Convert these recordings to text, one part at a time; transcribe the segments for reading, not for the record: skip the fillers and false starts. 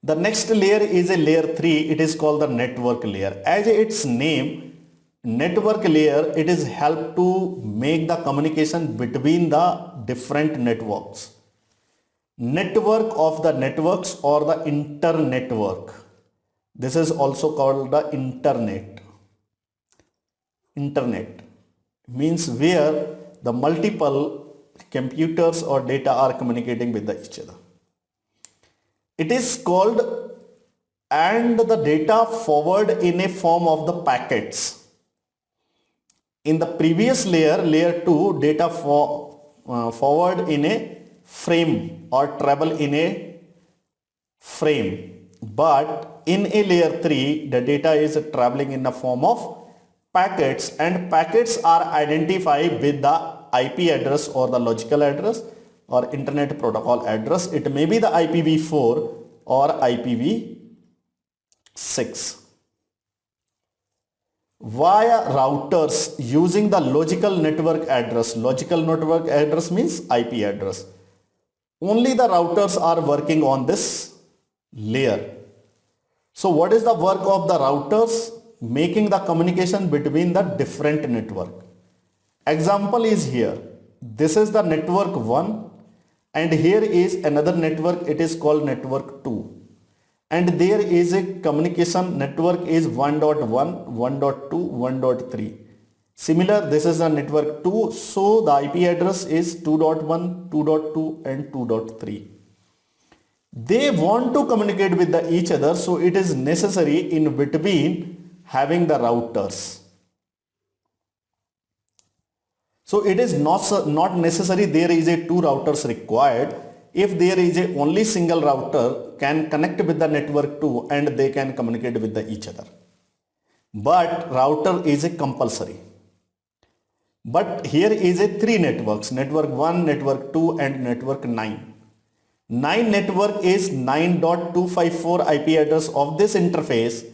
The next layer is a layer 3. It is called the network layer. As its name, network layer, it is help to make the communication between the different networks. Network of the networks or the internetwork. This is also called the internet. Internet means where the multiple computers or data are communicating with each other. It is called and the data forward in a form of the packets. In the previous layer, layer 2, data forward in a frame or travel in a frame. But in a layer 3, the data is traveling in the form of packets, and packets are identified with the IP address or the logical address or internet protocol address. It may be the IPv4 or IPv6. Via routers using the logical network address. Logical network address means IP address. Only the routers are working on this layer. So what is the work of the routers? Making the communication between the different network. Example is here. This is the network 1 and here is another network. It is called network 2. And there is a communication network is 1.1, 1.2, 1.3. Similar, this is a network 2. So the IP address is 2.1, 2.2 and 2.3. They want to communicate with each other. So it is necessary in between having the routers. So it is not necessary there is a 2 routers required. If there is a only single router can connect with the network 2 and they can communicate with each other. But router is a compulsory. But here is a 3 networks, network 1, network 2 and network 9. 9 network is 9.254 IP address of this interface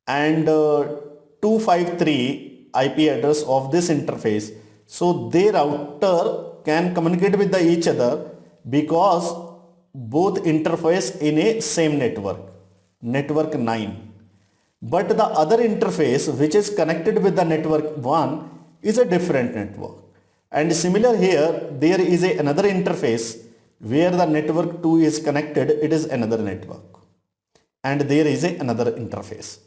and 253 IP address of this interface. So their router can communicate with each other because both interface in a same network, network 9. But the other interface which is connected with the network 1 is a different network. And similar here, there is another interface where the network 2 is connected, it is another network. And there is another interface.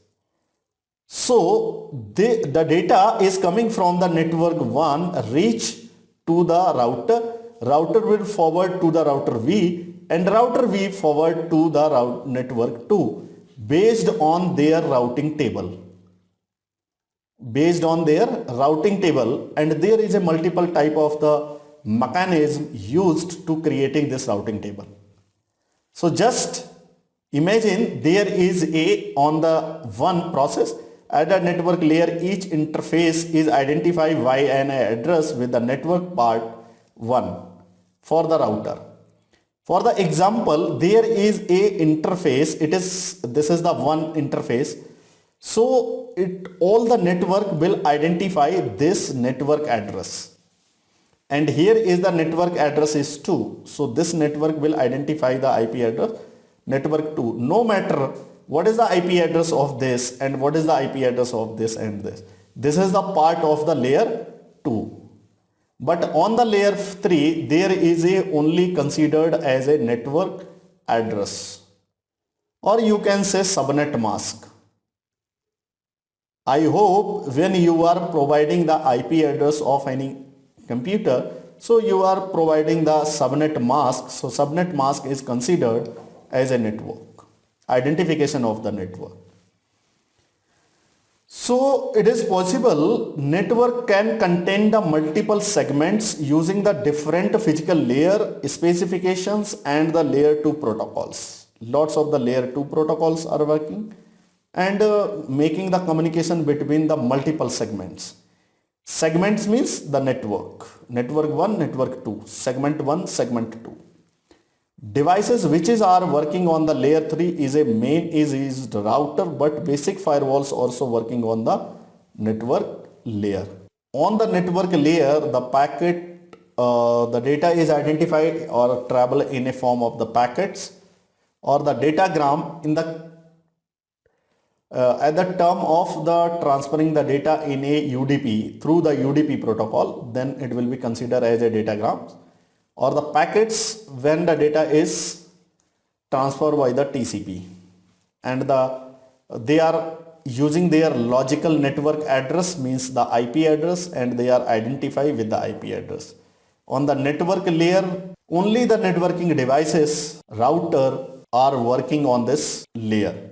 So the data is coming from the network 1 reach to the router. Router will forward to the router V and router V forward to the network 2 based on their routing table. Based on their routing table, and there is a multiple type of the mechanism used to creating this routing table. So just imagine there is on the one process at the network layer, each interface is identified by an address with the network part 1 for the router. For the example, there is a interface. This is the one interface. So all the network will identify this network address. And here is the network address is 2. So this network will identify the IP address network 2. No matter what is the IP address of this and what is the IP address of this and this. This is the part of the layer 2. But on the layer 3, there is only considered as a network address, or you can say subnet mask. I hope when you are providing the IP address of any computer, so you are providing the subnet mask. So subnet mask is considered as a network, identification of the network. So it is possible network can contain the multiple segments using the different physical layer specifications and the layer 2 protocols. Lots of the layer 2 protocols are working and making the communication between the multiple segments. Segments means the network. Network 1, network 2, segment 1, segment 2. Devices which are working on the layer 3 is a main is the router, but basic firewalls also working on the network layer. On the network layer, the packet, the data is identified or travel in a form of the packets. or the datagram in the at the term of the transferring the data in a UDP through the UDP protocol, then it will be considered as a datagram, or the packets when the data is transferred by the TCP, and they are using their logical network address, means the IP address, and they are identified with the IP address. On the network layer, only the networking devices router are working on this layer.